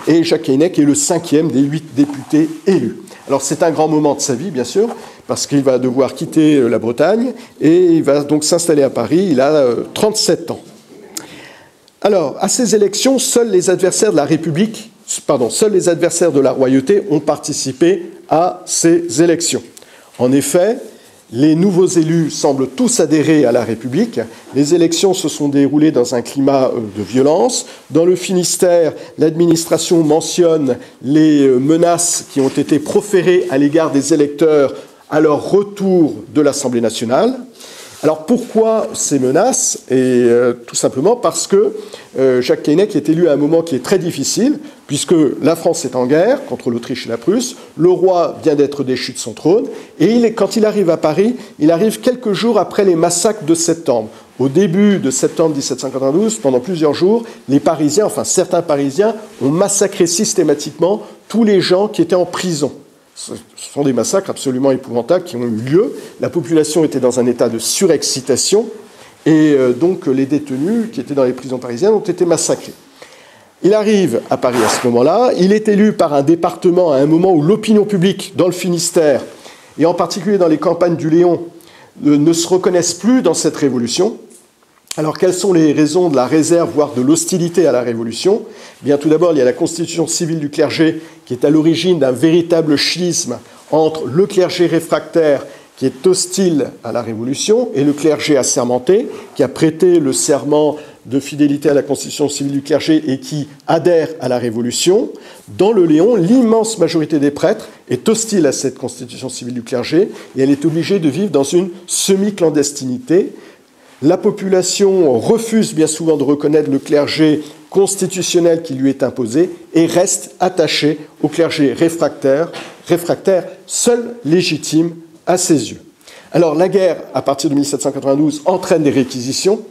et Jacques Caïnec est le 5e des 8 députés élus. Alors c'est un grand moment de sa vie, bien sûr, parce qu'il va devoir quitter la Bretagne, et il va donc s'installer à Paris. Il a 37 ans. Alors, à ces élections, seuls les adversaires de la République, seuls les adversaires de la royauté ont participé à ces élections. En effet, les nouveaux élus semblent tous adhérer à la République. Les élections se sont déroulées dans un climat de violence. Dans le Finistère, l'administration mentionne les menaces qui ont été proférées à l'égard des électeurs à leur retour de l'Assemblée nationale. Alors pourquoi ces menaces? Et tout simplement parce que Jacques Caïnec est élu à un moment qui est très difficile, puisque la France est en guerre contre l'Autriche et la Prusse, le roi vient d'être déchu de son trône, et quand il arrive à Paris, il arrive quelques jours après les massacres de septembre. Au début de septembre 1792, pendant plusieurs jours, les Parisiens, enfin certains Parisiens, ont massacré systématiquement tous les gens qui étaient en prison. Ce sont des massacres absolument épouvantables qui ont eu lieu. La population était dans un état de surexcitation et donc les détenus qui étaient dans les prisons parisiennes ont été massacrés. Il arrive à Paris à ce moment-là. Il est élu par un département à un moment où l'opinion publique dans le Finistère, et en particulier dans les campagnes du Léon, ne se reconnaissent plus dans cette révolution. Alors, quelles sont les raisons de la réserve, voire de l'hostilité à la Révolution? Bien, tout d'abord, il y a la constitution civile du clergé qui est à l'origine d'un véritable schisme entre le clergé réfractaire qui est hostile à la Révolution et le clergé assermenté qui a prêté le serment de fidélité à la constitution civile du clergé et qui adhère à la Révolution. Dans le Léon, l'immense majorité des prêtres est hostile à cette constitution civile du clergé et elle est obligée de vivre dans une semi-clandestinité. La population refuse bien souvent de reconnaître le clergé constitutionnel qui lui est imposé et reste attachée au clergé réfractaire, seul légitime à ses yeux. Alors la guerre, à partir de 1792, entraîne des réquisitions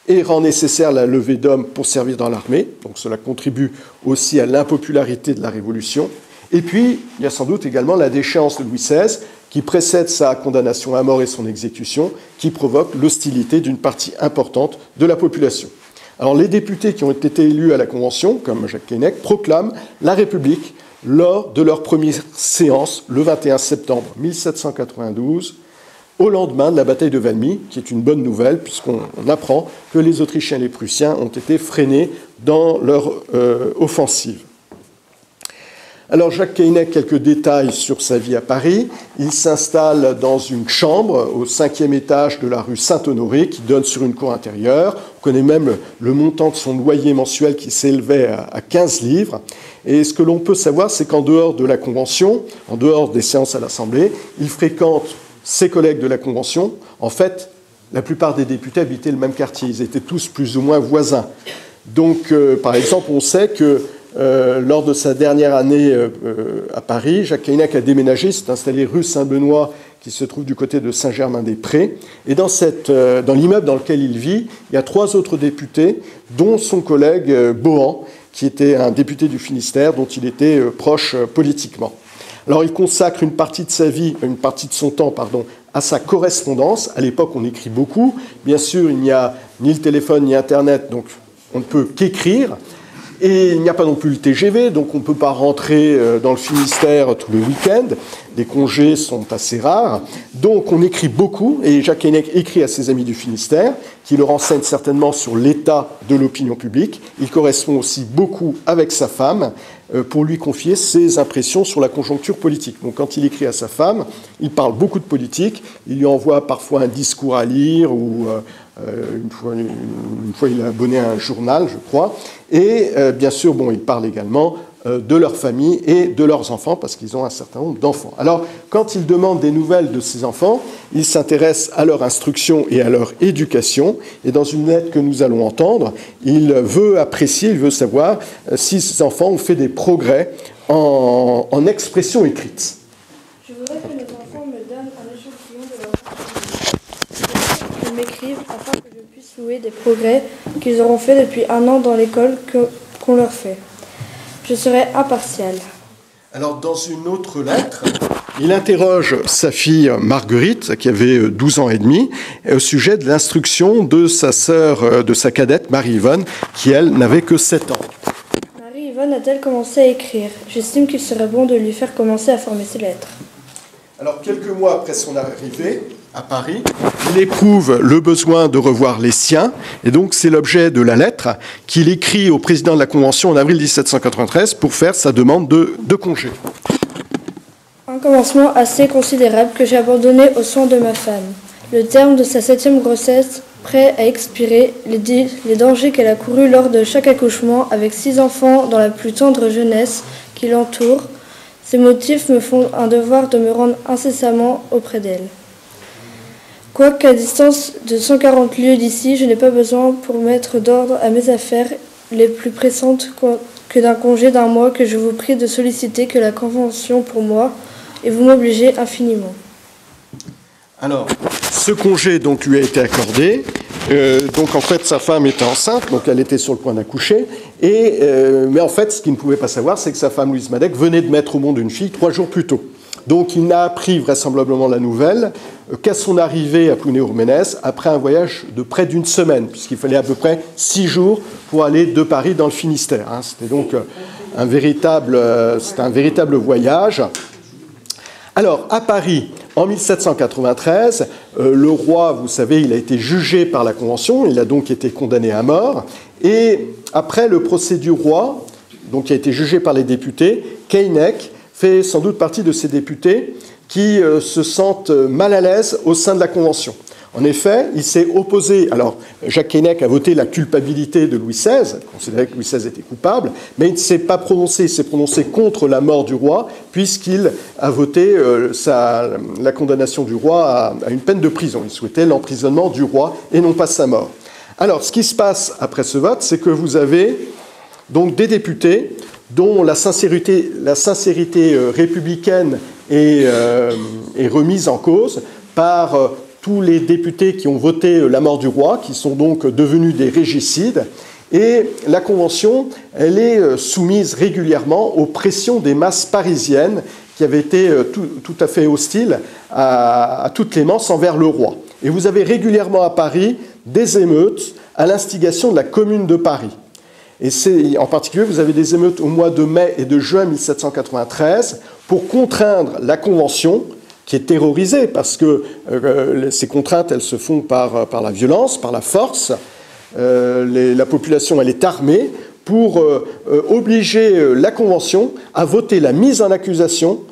et rend nécessaire la levée d'hommes pour servir dans l'armée. Donc cela contribue aussi à l'impopularité de la Révolution. Et puis, il y a sans doute également la déchéance de Louis XVI, qui précède sa condamnation à mort et son exécution, qui provoque l'hostilité d'une partie importante de la population. Alors les députés qui ont été élus à la Convention, comme Jacques Caïnec, proclament la République lors de leur première séance, le 21 septembre 1792, au lendemain de la bataille de Valmy, qui est une bonne nouvelle, puisqu'on apprend que les Autrichiens et les Prussiens ont été freinés dans leur offensive. Alors Jacques Caïnec, quelques détails sur sa vie à Paris. Il s'installe dans une chambre au 5e étage de la rue Saint-Honoré qui donne sur une cour intérieure. On connaît même le montant de son loyer mensuel qui s'élevait à 15 livres. Et ce que l'on peut savoir, c'est qu'en dehors de la Convention, en dehors des séances à l'Assemblée, il fréquente ses collègues de la Convention. En fait, la plupart des députés habitaient le même quartier. Ils étaient tous plus ou moins voisins. Donc, par exemple, on sait que lors de sa dernière année à Paris, Jacques Caïnec a déménagé, s'est installé rue Saint-Benoît, qui se trouve du côté de Saint-Germain-des-Prés. Et dans l'immeuble dans lequel il vit, il y a 3 autres députés, dont son collègue Bohan, qui était un député du Finistère, dont il était proche politiquement. Alors il consacre une partie de son temps, à sa correspondance. À l'époque, on écrit beaucoup. Bien sûr, il n'y a ni le téléphone ni Internet, donc on ne peut qu'écrire. Et il n'y a pas non plus le TGV, donc on ne peut pas rentrer dans le Finistère tous les week-ends. Les congés sont assez rares. Donc on écrit beaucoup, et Jacques Caïnec écrit à ses amis du Finistère, qui le renseignent certainement sur l'état de l'opinion publique. Il correspond aussi beaucoup avec sa femme pour lui confier ses impressions sur la conjoncture politique. Donc quand il écrit à sa femme, il parle beaucoup de politique, il lui envoie parfois un discours à lire ou... Une fois, il a abonné à un journal, je crois. Et bien sûr, il parle également de leur famille et de leurs enfants, parce qu'ils ont un certain nombre d'enfants. Alors, quand il demande des nouvelles de ses enfants, il s'intéresse à leur instruction et à leur éducation. Et dans une lettre que nous allons entendre, il veut savoir si ses enfants ont fait des progrès en expression écrite. Je voudrais que mes enfants me donnent un échantillon de leur qu'ils m'écrivent afin que je puisse louer des progrès qu'ils auront fait depuis 1 an dans l'école qu'on leur fait. Je serai impartial. Alors, dans une autre lettre, il interroge sa fille Marguerite, qui avait 12 ans et demi, au sujet de l'instruction de sa sœur, de sa cadette Marie-Yvonne, qui, elle, n'avait que 7 ans. Marie-Yvonne Yvonne a-t-elle commencé à écrire? J'estime qu'il serait bon de lui faire commencer à former ses lettres. Alors, quelques mois après son arrivée à Paris, il éprouve le besoin de revoir les siens, et donc c'est l'objet de la lettre qu'il écrit au président de la Convention en avril 1793 pour faire sa demande de congé. Un commencement assez considérable que j'ai abandonné aux soins de ma femme. Le terme de sa 7e grossesse, prêt à expirer, les dangers qu'elle a courus lors de chaque accouchement, avec 6 enfants dans la plus tendre jeunesse qui l'entoure, ces motifs me font un devoir de me rendre incessamment auprès d'elle. Quoiqu'à distance de 140 lieues d'ici, je n'ai pas besoin pour mettre d'ordre à mes affaires les plus pressantes que d'un congé d'un mois que je vous prie de solliciter que la Convention pour moi, et vous m'obligez infiniment. Alors, ce congé donc lui a été accordé. Donc en fait, sa femme était enceinte, donc elle était sur le point d'accoucher. Mais en fait, ce qu'il ne pouvait pas savoir, c'est que sa femme Louise Madec venait de mettre au monde une fille 3 jours plus tôt. Donc il n'a appris vraisemblablement la nouvelle qu'à son arrivée à Plounéour-Ménès, après un voyage de près d'1 semaine, puisqu'il fallait à peu près 6 jours pour aller de Paris dans le Finistère. C'était donc un véritable voyage. Alors, à Paris, en 1793, le roi, vous savez, il a été jugé par la Convention, il a donc été condamné à mort, et après le procès du roi, donc qui a été jugé par les députés, Keinec fait sans doute partie de ces députés qui se sentent mal à l'aise au sein de la Convention. En effet, il s'est opposé. Alors, Jacques Keinec a voté la culpabilité de Louis XVI, considéré que Louis XVI était coupable, mais il ne s'est pas prononcé. Il s'est prononcé contre la mort du roi, puisqu'il a voté la condamnation du roi à une peine de prison. Il souhaitait l'emprisonnement du roi et non pas sa mort. Alors, ce qui se passe après ce vote, c'est que vous avez donc des députés dont la sincérité républicaine est remise en cause par tous les députés qui ont voté la mort du roi, qui sont donc devenus des régicides. Et la Convention, elle est soumise régulièrement aux pressions des masses parisiennes qui avaient été tout à fait hostiles à toute clémence envers le roi. Et vous avez régulièrement à Paris des émeutes à l'instigation de la Commune de Paris. Et en particulier, vous avez des émeutes au mois de mai et de juin 1793 pour contraindre la Convention, qui est terrorisée, parce que ces contraintes, elles se font par la violence, par la force. La population, elle est armée pour obliger la Convention à voter la mise en accusation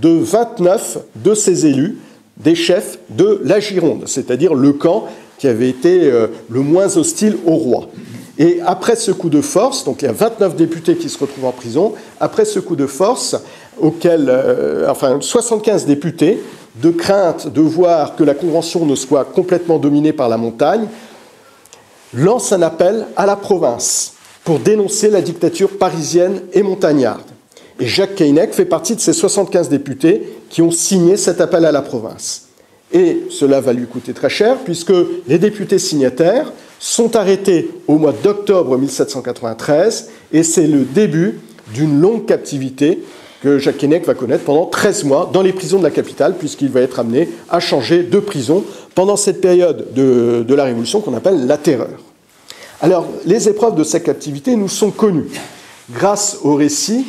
de 29 de ses élus, des chefs de la Gironde, c'est-à-dire le camp qui avait été le moins hostile au roi. Et après ce coup de force, donc il y a 29 députés qui se retrouvent en prison, après ce coup de force, 75 députés, de crainte de voir que la Convention ne soit complètement dominée par la montagne, lancent un appel à la province pour dénoncer la dictature parisienne et montagnarde. Et Jacques Keinec fait partie de ces 75 députés qui ont signé cet appel à la province. Et cela va lui coûter très cher, puisque les députés signataires sont arrêtés au mois d'octobre 1793, et c'est le début d'une longue captivité que Jacques Keinec va connaître pendant 13 mois dans les prisons de la capitale, puisqu'il va être amené à changer de prison pendant cette période de la Révolution qu'on appelle la Terreur. Alors, les épreuves de sa captivité nous sont connues grâce au récit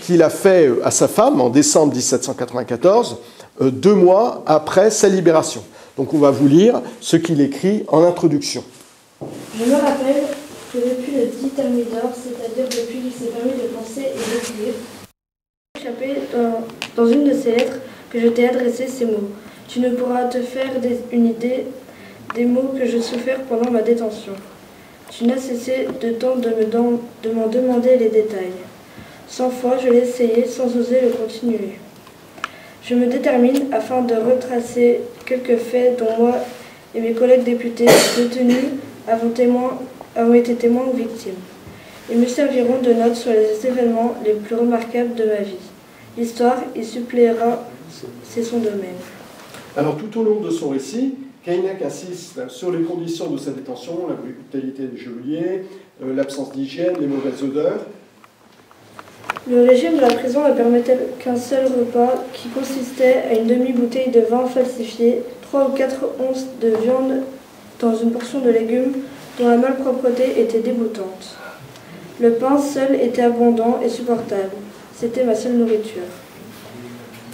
qu'il a fait à sa femme en décembre 1794, 2 mois après sa libération. Donc on va vous lire ce qu'il écrit en introduction. Je me rappelle que depuis le 10 Thermidor, c'est-à-dire depuis qu'il s'est permis de penser et d'écrire, j'ai échappé dans une de ces lettres que je t'ai adressé ces mots. Tu ne pourras te faire une idée des maux que je souffert pendant ma détention. Tu n'as cessé de m'en demander les détails. 100 fois je l'ai essayé sans oser le continuer. Je me détermine afin de retracer quelques faits dont moi et mes collègues députés détenus avons été témoins ou victimes. Ils me serviront de notes sur les événements les plus remarquables de ma vie. L'histoire y suppléera, c'est son domaine. Alors tout au long de son récit, Keinec insiste sur les conditions de sa détention, la brutalité des geôliers, l'absence d'hygiène, les mauvaises odeurs. Le régime de la prison ne permettait qu'un seul repas qui consistait à une demi-bouteille de vin falsifié, 3 ou 4 onces de viande dans une portion de légumes dont la malpropreté était dégoûtante. Le pain seul était abondant et supportable. C'était ma seule nourriture.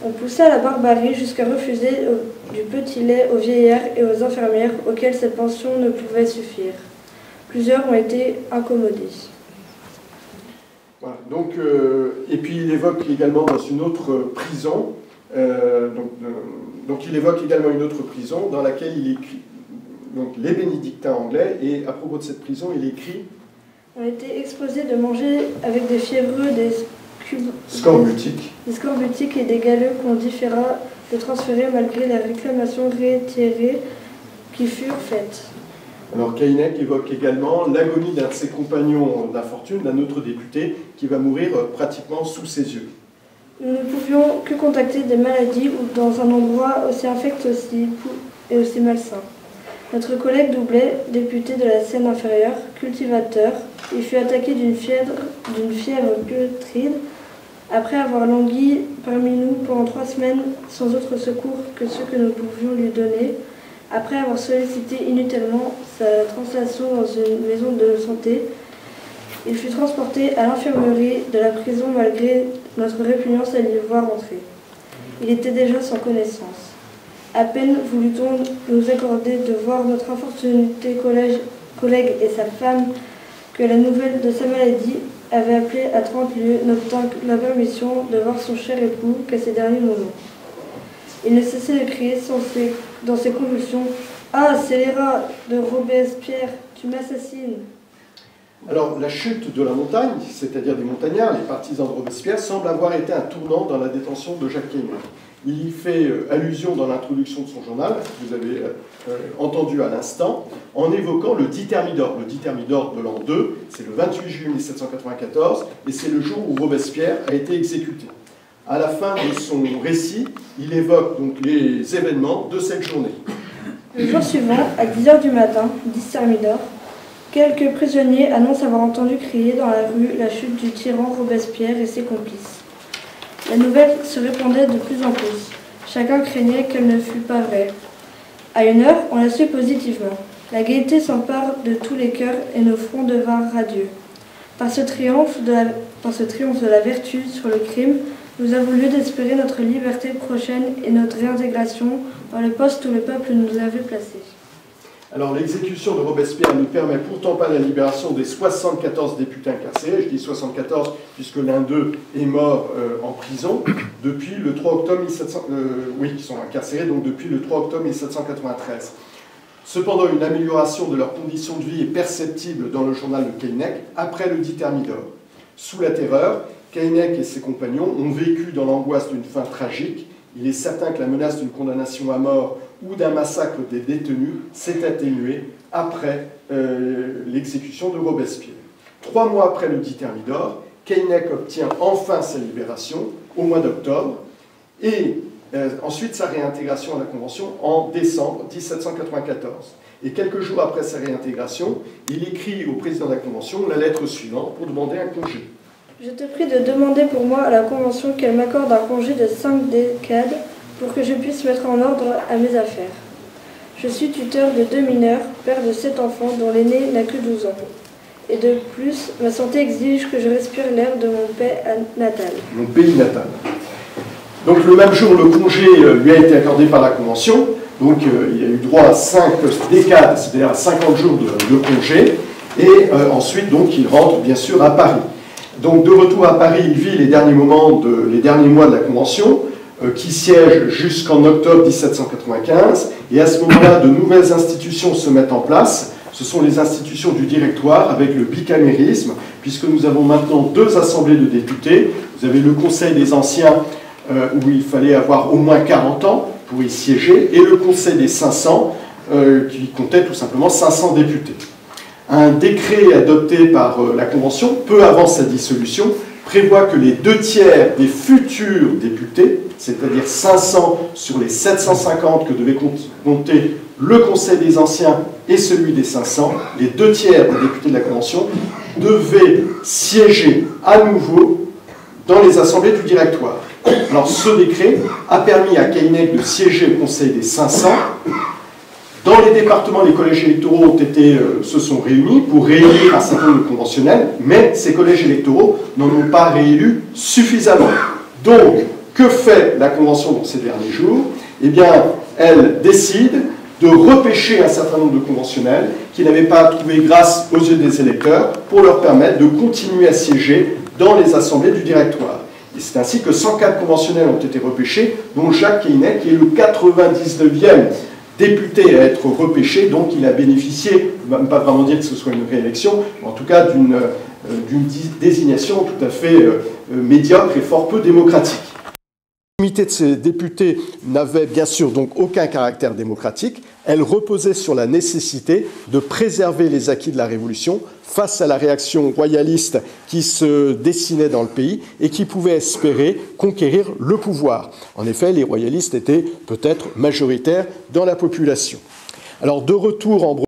On poussa la barbarie jusqu'à refuser du petit lait aux vieillards et aux infirmières auxquels cette pension ne pouvait suffire. Plusieurs ont été incommodés. Voilà, donc, et puis il évoque également dans une autre prison, donc il évoque également une autre prison dans laquelle il écrit, donc les bénédictins anglais, et à propos de cette prison, il écrit On a été exposés de manger avec des fiévreux, des scorbutiques et des galeux qu'on différa de transférer malgré les réclamations réitérées qui furent faites. Alors Keinec évoque également l'agonie d'un de ses compagnons d'infortune, d'un autre député, qui va mourir pratiquement sous ses yeux. Nous ne pouvions que contacter des maladies ou dans un endroit aussi infect et aussi malsain. Notre collègue Doublet, député de la Seine inférieure, cultivateur, il fut attaqué d'une fièvre putride après avoir langui parmi nous pendant 3 semaines sans autre secours que ceux que nous pouvions lui donner. Après avoir sollicité inutilement sa translation dans une maison de santé, il fut transporté à l'infirmerie de la prison malgré notre répugnance à l'y voir entrer. Il était déjà sans connaissance. À peine voulut-on nous accorder de voir notre infortuné collègue et sa femme que la nouvelle de sa maladie avait appelé à 30 lieues, n'obtint la permission de voir son cher époux qu'à ses derniers moments. Il ne cessait de crier dans ses convulsions « Ah, scélérat de Robespierre, tu m'assassines !» Alors, la chute de la montagne, c'est-à-dire des montagnards, les partisans de Robespierre, semble avoir été un tournant dans la détention de Jacques Keinec. Il y fait allusion dans l'introduction de son journal, que vous avez entendu à l'instant, en évoquant le dit Thermidor. Le dit Thermidor de l'an 2, c'est le 28 juillet 1794, et c'est le jour où Robespierre a été exécuté. À la fin de son récit, il évoque donc les événements de cette journée. Le jour suivant, à 10h du matin, dit Thermidor, quelques prisonniers annoncent avoir entendu crier dans la rue la chute du tyran Robespierre et ses complices. La nouvelle se répandait de plus en plus. Chacun craignait qu'elle ne fût pas vraie. À 1h, on la sut positivement. La gaieté s'empare de tous les cœurs et nos fronts devinrent radieux. Par ce triomphe de la vertu sur le crime, nous avons lieu d'espérer notre liberté prochaine et notre réintégration dans le poste où le peuple nous avait placés. Alors, l'exécution de Robespierre ne permet pourtant pas la libération des 74 députés incarcérés. Je dis 74 puisque l'un d'eux est mort en prison depuis le 3 octobre 1700, qui sont incarcérés donc depuis le 3 octobre 1793. Cependant, une amélioration de leurs conditions de vie est perceptible dans le journal de Keinec après le dit Thermidor. Sous la terreur, Keinec et ses compagnons ont vécu dans l'angoisse d'une fin tragique. Il est certain que la menace d'une condamnation à mort ou d'un massacre des détenus s'est atténuée après l'exécution de Robespierre. 3 mois après le dit Thermidor, Keinec obtient enfin sa libération au mois d'octobre et ensuite sa réintégration à la Convention en décembre 1794. Et quelques jours après sa réintégration, il écrit au président de la Convention la lettre suivante pour demander un congé. Je te prie de demander pour moi à la Convention qu'elle m'accorde un congé de 5 décades pour que je puisse mettre en ordre à mes affaires. Je suis tuteur de 2 mineurs, père de 7 enfants dont l'aîné n'a que 12 ans. Et de plus, ma santé exige que je respire l'air de mon pays natal. Mon pays natal. Donc le même jour, le congé lui a été accordé par la Convention. Donc il a eu droit à 5 décades, c'est-à-dire à 50 jours de congé. Et ensuite, donc, il rentre bien sûr à Paris. Donc de retour à Paris, il vit les derniers mois de la Convention, qui siège jusqu'en octobre 1795. Et à ce moment-là, de nouvelles institutions se mettent en place. Ce sont les institutions du directoire avec le bicamérisme, puisque nous avons maintenant 2 assemblées de députés. Vous avez le Conseil des Anciens, où il fallait avoir au moins 40 ans pour y siéger, et le Conseil des 500, qui comptait tout simplement 500 députés. Un décret adopté par la Convention, peu avant sa dissolution, prévoit que les 2/3 des futurs députés, c'est-à-dire 500 sur les 750 que devait compter le Conseil des Anciens et celui des 500, les 2/3 des députés de la Convention devaient siéger à nouveau dans les assemblées du directoire. Alors ce décret a permis à Keinec de siéger au Conseil des 500 Dans les départements, les collèges électoraux se sont réunis pour réélire un certain nombre de conventionnels, mais ces collèges électoraux n'en ont pas réélu suffisamment. Donc, que fait la Convention dans ces derniers jours? Eh bien, elle décide de repêcher un certain nombre de conventionnels qui n'avaient pas trouvé grâce aux yeux des électeurs pour leur permettre de continuer à siéger dans les assemblées du directoire. Et c'est ainsi que 104 conventionnels ont été repêchés, dont Jacques Keynet, qui est le 99e député à être repêché, donc il a bénéficié, on ne va pas vraiment dire que ce soit une réélection, mais en tout cas d'une désignation tout à fait médiocre et fort peu démocratique. L'unité de ces députés n'avait bien sûr donc aucun caractère démocratique. Elle reposait sur la nécessité de préserver les acquis de la Révolution face à la réaction royaliste qui se dessinait dans le pays et qui pouvait espérer conquérir le pouvoir. En effet, les royalistes étaient peut-être majoritaires dans la population. Alors, de retour en Bretagne,